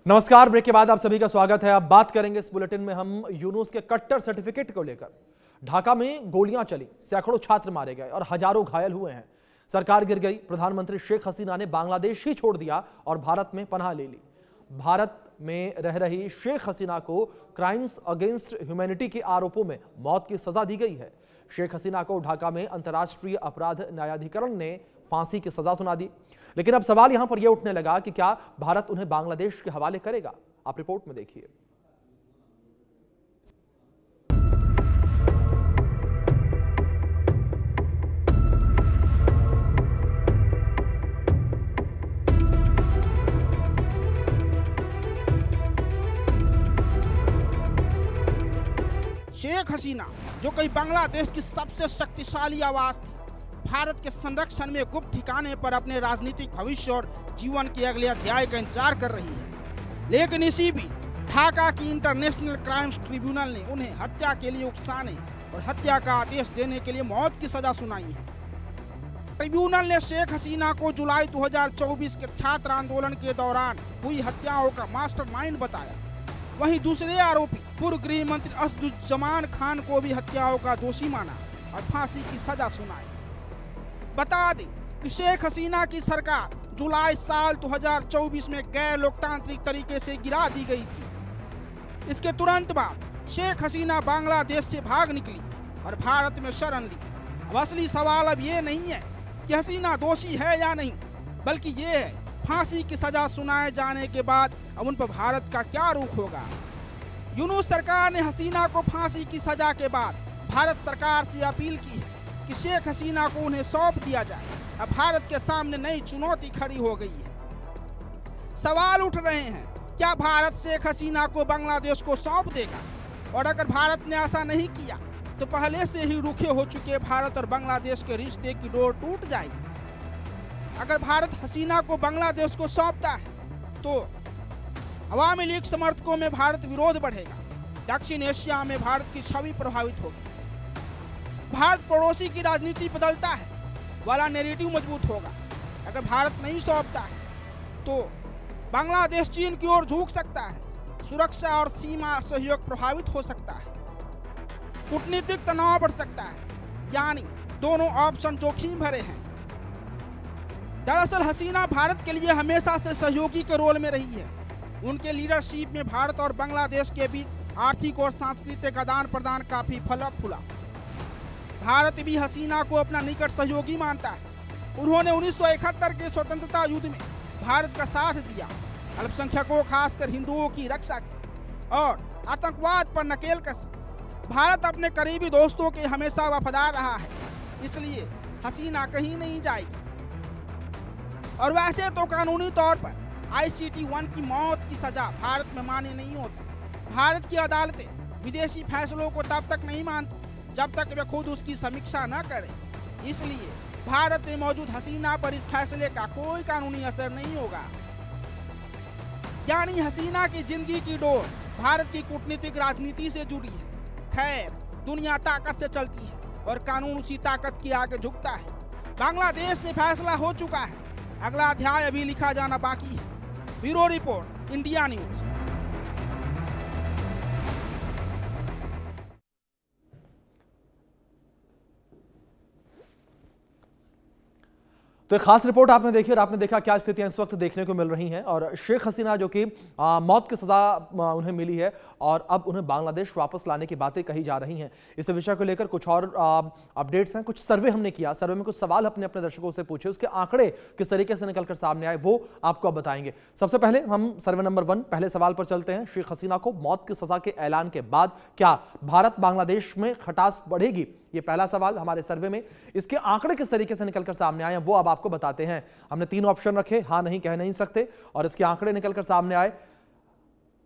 नमस्कार। ब्रेक के बाद आप सभी का स्वागत है। अब बात करेंगे इस बुलेटिन में हम यूनुस के कट्टर सर्टिफिकेट को लेकर। ढाका में गोलियां चली, सैकड़ों छात्र मारे गए और हजारों घायल हुए हैं। सरकार गिर गई, प्रधानमंत्री शेख हसीना ने बांग्लादेश ही छोड़ दिया और भारत में पनाह ले ली। भारत में रह रही शेख हसीना को क्राइम्स अगेंस्ट ह्यूमैनिटी के आरोपों में मौत की सजा दी गई है। शेख हसीना को ढाका में अंतर्राष्ट्रीय अपराध न्यायाधिकरण ने फांसी की सजा सुना दी। लेकिन अब सवाल यहां पर यह उठने लगा कि क्या भारत उन्हें बांग्लादेश के हवाले करेगा। आप रिपोर्ट में देखिए। शेख हसीना, जो कई बांग्लादेश की सबसे शक्तिशाली आवाज थी, भारत के संरक्षण में गुप्त ठिकाने पर अपने राजनीतिक भविष्य और जीवन के अगले अध्याय का इंतजार कर रही है। लेकिन इसी बीच ढाका की इंटरनेशनल क्राइम्स ट्रिब्यूनल ने उन्हें हत्या के लिए उकसाने और हत्या का आदेश देने के लिए मौत की सजा सुनाई है। ट्रिब्यूनल ने शेख हसीना को जुलाई 2024 के छात्र आंदोलन के दौरान हुई हत्याओं का मास्टरमाइंड बताया। वहीं दूसरे आरोपी पूर्व गृह मंत्री असदुज्जमान खान को भी हत्याओं का दोषी माना और फांसी की सजा सुनाई। बता दें कि शेख हसीना की सरकार जुलाई साल 2024 में गैर लोकतांत्रिक तरीके से गिरा दी गई थी। इसके तुरंत बाद शेख हसीना बांग्लादेश से भाग निकली और भारत में शरण ली। अब असली सवाल अब ये नहीं है कि हसीना दोषी है या नहीं, बल्कि ये है फांसी की सजा सुनाए जाने के बाद अब उन पर भारत का क्या रुख होगा। यूनुस सरकार ने हसीना को फांसी की सजा के बाद भारत सरकार से अपील की है कि शेख हसीना को उन्हें सौंप दिया जाए। अब भारत के सामने नई चुनौती खड़ी हो गई है। सवाल उठ रहे हैं, क्या भारत शेख हसीना को बांग्लादेश को सौंप देगा? और अगर भारत ने ऐसा नहीं किया तो पहले से ही रुखे हो चुके भारत और बांग्लादेश के रिश्ते की डोर टूट जाएगी। अगर भारत हसीना को बांग्लादेश को सौंपता है तो अवामी लीग समर्थकों में भारत विरोध बढ़ेगा। दक्षिण एशिया में भारत की छवि प्रभावित होगी। भारत पड़ोसी की राजनीति बदलता है वाला नैरेटिव मजबूत होगा। अगर भारत नहीं सौंपता है तो बांग्लादेश चीन की ओर झुक सकता है। सुरक्षा और सीमा सहयोग प्रभावित हो सकता है। कूटनीतिक तनाव बढ़ सकता है। यानी दोनों ऑप्शन जोखिम भरे हैं। दरअसल हसीना भारत के लिए हमेशा से सहयोगी के रोल में रही है। उनके लीडरशिप में भारत और बांग्लादेश के बीच आर्थिक और सांस्कृतिक आदान प्रदान काफी फला फूला। भारत भी हसीना को अपना निकट सहयोगी मानता है। उन्होंने 1971 के स्वतंत्रता युद्ध में भारत का साथ दिया, अल्पसंख्यकों खासकर हिंदुओं की रक्षा की और आतंकवाद पर नकेल कसी। भारत अपने करीबी दोस्तों के हमेशा वफादार रहा है, इसलिए हसीना कहीं नहीं जाएगी। और वैसे तो कानूनी तौर पर ICT 1 की मौत की सजा भारत में मान्य नहीं होती। भारत की अदालतें विदेशी फैसलों को तब तक नहीं मानती जब तक वे खुद उसकी समीक्षा न करें। इसलिए भारत में मौजूद हसीना पर इस फैसले का कोई कानूनी असर नहीं होगा। यानी हसीना की जिंदगी की डोर भारत की कूटनीतिक राजनीति से जुड़ी है। खैर, दुनिया ताकत से चलती है और कानून उसी ताकत के आगे झुकता है। बांग्लादेश में फैसला हो चुका है, अगला अध्याय अभी लिखा जाना बाकी है। Bureau report, India news. तो एक खास रिपोर्ट आपने देखी और आपने देखा क्या स्थितियां इस वक्त देखने को मिल रही हैं। और शेख हसीना जो कि मौत की सजा उन्हें मिली है और अब उन्हें बांग्लादेश वापस लाने की बातें कही जा रही हैं। इस विषय को लेकर कुछ और अपडेट्स हैं। कुछ सर्वे हमने किया, सर्वे में कुछ सवाल अपने अपने दर्शकों से पूछे, उसके आंकड़े किस तरीके से निकलकर सामने आए वो आपको अब बताएंगे। सबसे पहले हम सर्वे नंबर 1 पहले सवाल पर चलते हैं। शेख हसीना को मौत की सजा के ऐलान के बाद क्या भारत बांग्लादेश में खटास बढ़ेगी? ये पहला सवाल हमारे सर्वे में। इसके आंकड़े किस तरीके से निकलकर सामने आए वो अब आपको बताते हैं। हमने 3 ऑप्शन रखे, हां नहीं कह नहीं सकते, और इसके आंकड़े निकलकर सामने आए।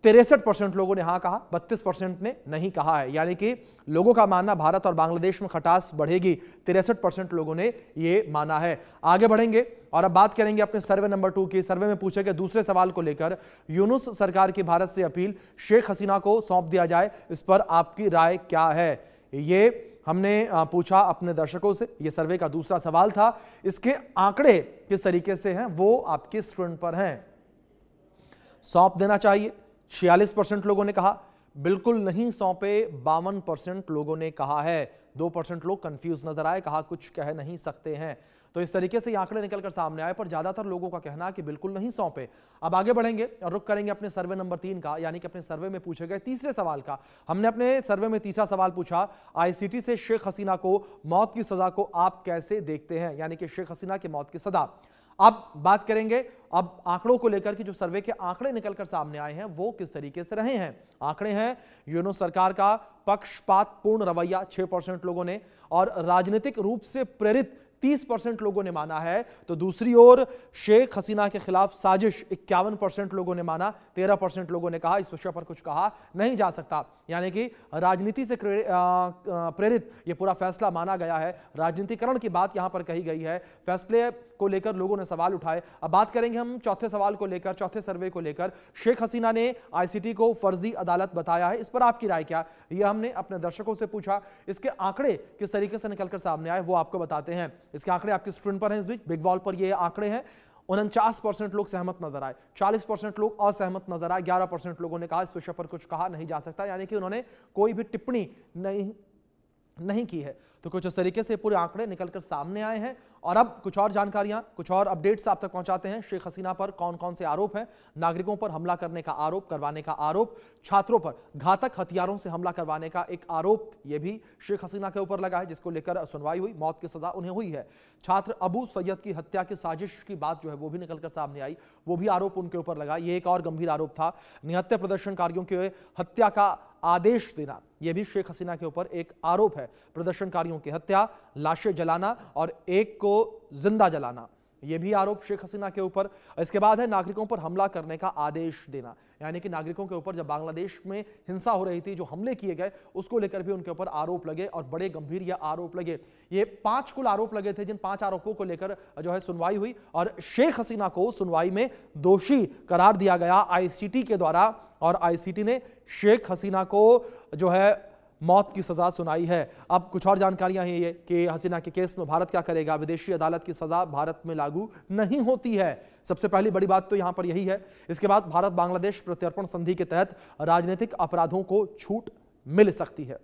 63% लोगों ने हां कहा, 32% ने नहीं कहा है। यानी कि लोगों का मानना भारत और बांग्लादेश में खटास बढ़ेगी, 63% लोगों ने यह माना है। आगे बढ़ेंगे और अब बात करेंगे अपने सर्वे नंबर 2 की। सर्वे में पूछे गए दूसरे सवाल को लेकर, यूनुस सरकार की भारत से अपील, शेख हसीना को सौंप दिया जाए, इस पर आपकी राय क्या है? ये हमने पूछा अपने दर्शकों से। यह सर्वे का दूसरा सवाल था। इसके आंकड़े किस तरीके से हैं वो आपके स्क्रीन पर हैं। सौंप देना चाहिए, 46% लोगों ने कहा। बिल्कुल नहीं सौंपे, 52% लोगों ने कहा है। 2% लोग कंफ्यूज नजर आए, कहा कुछ कह नहीं सकते हैं। तो इस तरीके से ये आंकड़े निकलकर सामने आए, पर ज्यादातर लोगों का कहना है कि बिल्कुल नहीं सौंपे। अब आगे बढ़ेंगे और रुख करेंगे अपने सर्वे नंबर 3 का, यानी कि अपने सर्वे में पूछे गए तीसरे सवाल का। हमने अपने सर्वे में तीसरा सवाल पूछा, आईसीटी से शेख हसीना को मौत की सजा को आप कैसे देखते हैं, यानी कि शेख हसीना की मौत की सजा। अब बात करेंगे अब आंकड़ों को लेकर कि जो सर्वे के आंकड़े निकलकर सामने आए हैं वो किस तरीके से रहे हैं। आंकड़े हैं यूनो सरकार का पक्षपातपूर्ण रवैया 6% लोगों ने, और राजनीतिक रूप से प्रेरित 30% लोगों ने माना है। तो दूसरी ओर शेख हसीना के खिलाफ साजिश 51% लोगों ने माना, 13% लोगों ने कहा इस विषय पर कुछ कहा नहीं जा सकता, यानी कि राजनीति से प्रेरित ये पूरा फैसला माना गया है। राजनीतिकरण की बात यहां पर कही गई है। फैसले को लेकर लोगों ने सवाल उठाए। अब बात करेंगे हम चौथे सवाल को लेकर, चौथे सर्वे को लेकर। शेख हसीना ने आईसीटी को फर्जी अदालत बताया है, इस पर आपकी राय क्या? यह हमने अपने दर्शकों से पूछा। इसके आंकड़े किस तरीके से निकलकर सामने आए वो आपको बताते हैं। इसके आंकड़े आपकी स्क्रीन पर हैं इस बीच, बिग वॉल पर ये आंकड़े हैं। 49% लोग सहमत नजर आए, 40% लोग असहमत नजर आए, 11% लोगों ने कहा इस विषय पर कुछ कहा नहीं जा सकता, यानी कि उन्होंने कोई भी टिप्पणी नहीं की है। तो कुछ इस तरीके से पूरे आंकड़े निकलकर सामने आए हैं। और अब कुछ और जानकारियां, कुछ और अपडेट्स आप तक पहुंचाते हैं। शेख हसीना पर कौन कौन से आरोप हैं? नागरिकों पर हमला करने का आरोप, करवाने का आरोप, छात्रों पर घातक हथियारों से हमला करवाने का एक आरोप, यह भी शेख हसीना के ऊपर लगा है, जिसको लेकर सुनवाई हुई, मौत की सजा उन्हें हुई है। छात्र अबू सैयद की हत्या की साजिश की बात जो है वो भी निकलकर सामने आई, वो भी आरोप उनके ऊपर लगा। ये एक और गंभीर आरोप था। निहत्थे प्रदर्शनकारियों के हत्या का आदेश देना, यह भी शेख हसीना के ऊपर एक आरोप है। प्रदर्शनकारियों की हत्या, लाशें जलाना और एक को जिंदा जलाना, यह भी आरोप शेख हसीना के ऊपर। इसके बाद है नागरिकों पर हमला करने का आदेश देना, यानी कि नागरिकों के ऊपर जब बांग्लादेश में हिंसा हो रही थी, जो हमले किए गए उसको लेकर भी उनके ऊपर आरोप लगे और बड़े गंभीर ये आरोप लगे। ये 5 कुल आरोप लगे थे, जिन 5 आरोपों को लेकर जो है सुनवाई हुई और शेख हसीना को सुनवाई में दोषी करार दिया गया आईसीटी के द्वारा, और आईसीटी ने शेख हसीना को जो है मौत की सजा सुनाई है। अब कुछ और जानकारियां हैं ये कि हसीना के केस में भारत क्या करेगा। विदेशी अदालत की सजा भारत में लागू नहीं होती है, सबसे पहली बड़ी बात तो यहां पर यही है। इसके बाद भारत बांग्लादेश प्रत्यर्पण संधि के तहत राजनीतिक अपराधों को छूट मिल सकती है,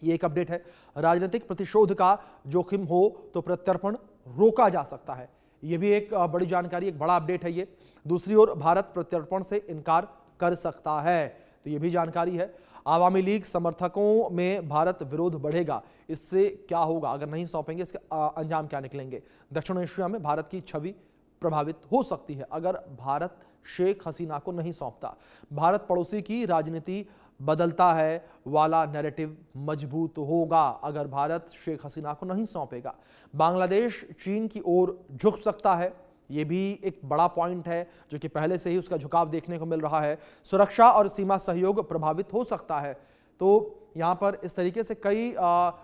ये एक अपडेट है। राजनीतिक प्रतिशोध का जोखिम हो तो प्रत्यर्पण रोका जा सकता है, यह भी एक बड़ी जानकारी, एक बड़ा अपडेट है ये। दूसरी ओर भारत प्रत्यर्पण से इनकार कर सकता है, तो यह भी जानकारी है। आवामी लीग समर्थकों में भारत विरोध बढ़ेगा, इससे क्या होगा अगर नहीं सौंपेंगे, इसके अंजाम क्या निकलेंगे। दक्षिण एशिया में भारत की छवि प्रभावित हो सकती है अगर भारत शेख हसीना को नहीं सौंपता। भारत पड़ोसी की राजनीति बदलता है वाला नैरेटिव मजबूत होगा अगर भारत शेख हसीना को नहीं सौंपेगा। बांग्लादेश चीन की ओर झुक सकता है, ये भी एक बड़ा पॉइंट है जो कि पहले से ही उसका झुकाव देखने को मिल रहा है। सुरक्षा और सीमा सहयोग प्रभावित हो सकता है, तो यहां पर इस तरीके से कई